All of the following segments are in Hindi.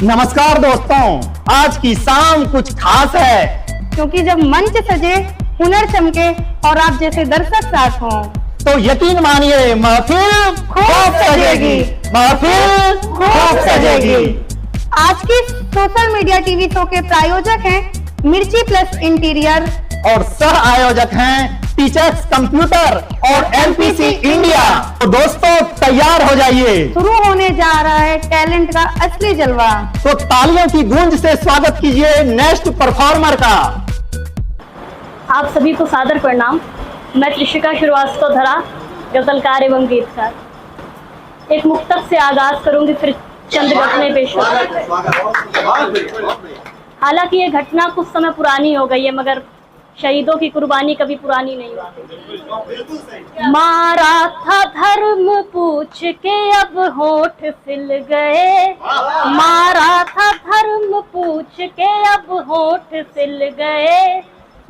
नमस्कार दोस्तों, आज की शाम कुछ खास है, क्योंकि जब मंच सजे, हुनर चमके और आप जैसे दर्शक साथ हों, तो यकीन मानिए महफिल खूब सजेगी, महफिल खूब सजेगी। आज की सोशल मीडिया टीवी शो के प्रायोजक हैं मिर्ची प्लस इंटीरियर और सह आयोजक हैं टीचर्स कंप्यूटर और एमपीसी इंडिया। तो दोस्तों तैयार हो जाइए, शुरू होने जा रहा है टैलेंट का असली जलवा। तो तालियों की गूंज से स्वागत कीजिए नेक्स्ट परफॉर्मर का। आप सभी को सादर प्रणाम। मैं त्रिशिका श्रीवास्तव धरा, गजलकार एवं गीतकार। एक मुक्तक से आगाज करूंगी, फिर चंद घटनाएं पेश करूंगी। हालांकि ये घटना कुछ समय पुरानी हो गई है, मगर शहीदों की कुर्बानी कभी पुरानी नहीं होती। मारा था धर्म पूछ के अब होठ सिल गए, मारा था धर्म पूछ के अब होठ सिल गए।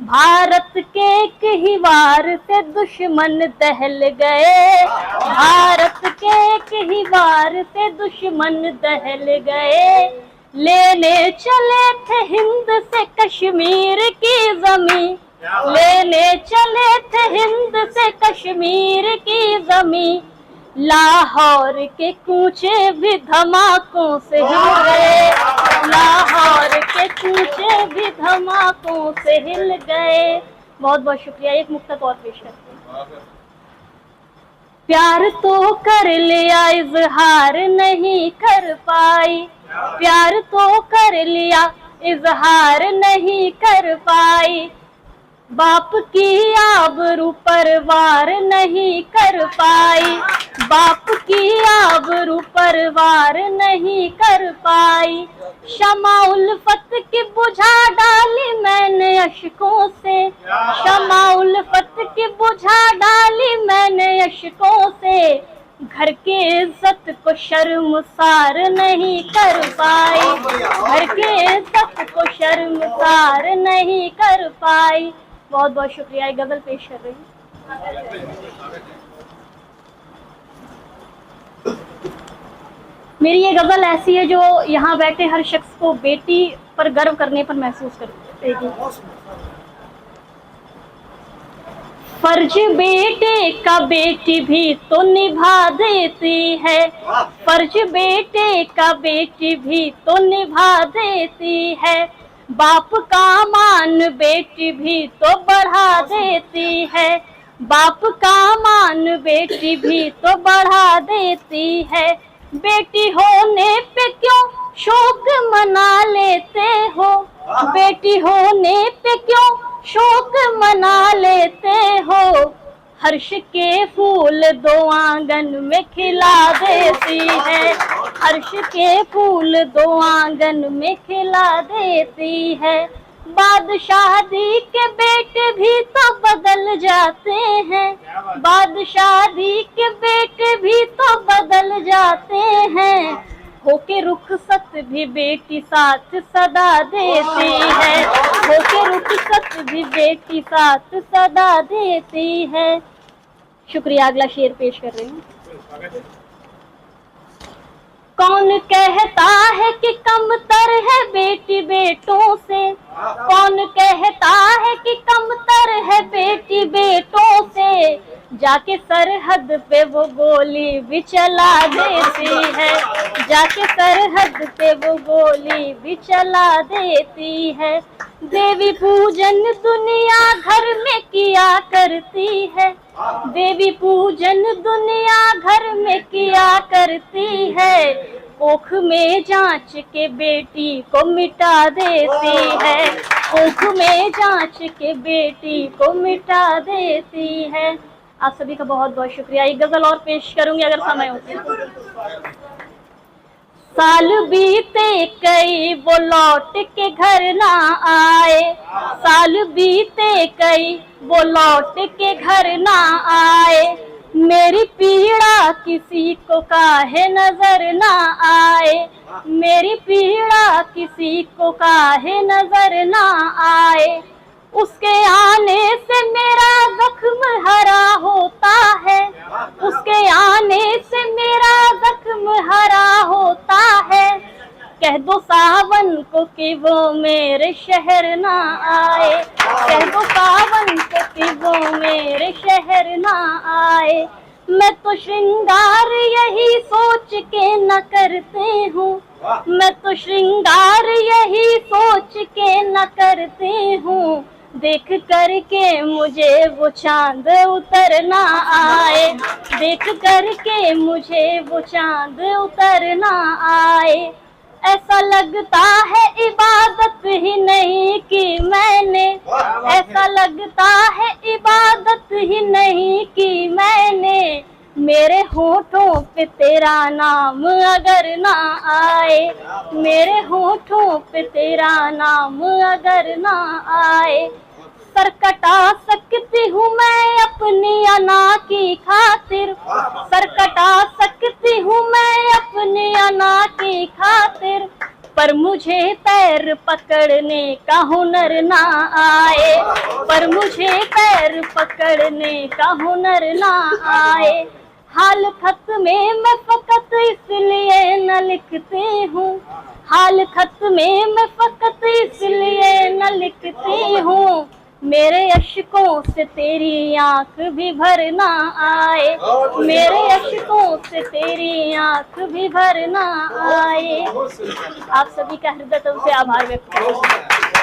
भारत के एक ही वार से दुश्मन दहल गए, भारत के एक ही वार से दुश्मन दहल गए। लेने चले थे हिंद से कश्मीर की जमीन, लेने चले थे हिंद से कश्मीर की जमीन। लाहौर के कूचे भी धमाकों से हिल गए, लाहौर के कूचे भी धमाकों से हिल गए। बहुत बहुत शुक्रिया। एक मुक्तक और पेश करते हैं। प्यार तो कर लिया इजहार नहीं कर पाई, प्यार तो कर लिया इजहार नहीं कर पाई। बाप की आबरू परवार नहीं कर पाई, बाप की आबरू परवार नहीं कर पाई। शमा उल्फत की बुझा डाली मैंने अशकों से, शमा उल्फत की बुझा डाली मैंने अशकों से। घर के इज्जत को शर्मसार नहीं कर पाई, घर के इज्जत को शर्मसार नहीं कर पाई। बहुत बहुत शुक्रिया। एक गजल पेश कर रही हूँ। मेरी ये गजल ऐसी है जो यहाँ बैठे हर शख्स को बेटी पर गर्व करने पर महसूस करेगी। फर्ज बेटे का बेटी भी तो निभा देती है, फर्ज बेटे का बेटी भी तो निभा देती है। बाप का मान बेटी भी तो बढ़ा देती है, बाप का मान बेटी भी तो बढ़ा देती है। बेटी होने पे क्यों शोक मना लेते हो, बेटी होने पे क्यों शोक मना लेते हो। हर्ष के फूल दो आंगन में खिला देती है, हर्ष के फूल दो आंगन में खिला देती है। बादशादी के बेटे भी तो बदल जाते हैं, बादशादी के बेटे भी तो बदल जाते हैं। होके रुखसत भी बेटी साथ सदा देती है, होके रुखसत भी बेटी साथ सदा देती है। शुक्रिया। अगला शेर पेश कर रही हूँ। कौन कहता है कि कमतर है बेटी बेटों से, कौन कहता है कि कमतर है बेटी बेटों से। जाके सरहद पे वो गोली भी चला देती है, जाके सरहद पे वो गोली भी चला देती है। देवी पूजन दुनिया घर में किया करती है, देवी पूजन दुनिया घर में किया करती है। कोख में जांच के बेटी को मिटा देती है, कोख में जांच के बेटी को मिटा देती है। आप सभी का बहुत बहुत शुक्रिया। एक गजल और पेश करूंगी अगर समय हो तो। साल बीते कई वो लौट के घर ना आए, साल बीते कई वो लौट के घर ना आए। मेरी पीड़ा किसी को काहे नजर ना आए, मेरी पीड़ा किसी को काहे नजर ना आए। उसके आने से मेरा जख्म हरा होता है, उसके आने से मेरा जख्म हरा होता है। कह दो सावन को कि वो मेरे शहर ना आए, कह दो सावन को कि वो मेरे शहर ना आए। मैं तो श्रृंगार यही सोच के न करती हूँ, मैं तो श्रृंगार यही सोच के न करती हूँ, देख करके मुझे वो चांद उतर ना आए, देख करके मुझे वो चांद उतर ना आए। ऐसा लगता है इबादत ही नहीं की मैंने, ऐसा लगता है इबादत ही नहीं की मैंने, मेरे होठों पे तेरा नाम अगर ना आए, मेरे होठों पे तेरा नाम अगर ना आए। सर कटा सकती हूँ मैं अपनी अना की खातिर, सर कटा सकती हूँ मैं अपनी अना की खातिर, पर मुझे पैर पकड़ने का हुनर ना आए, पर मुझे पैर पकड़ने का हुनर ना आए। हाल खत में मैं फकत इसलिए न लिखती हूँ, हाल खत में मैं फकत इसलिए न लिखती हूँ, मेरे अश्कों से तेरी आंख भी भर ना आए, मेरे अश्कों से तेरी आंख भी भर ना आए। आप सभी का हृदय से आभार व्यक्त करता हूँ।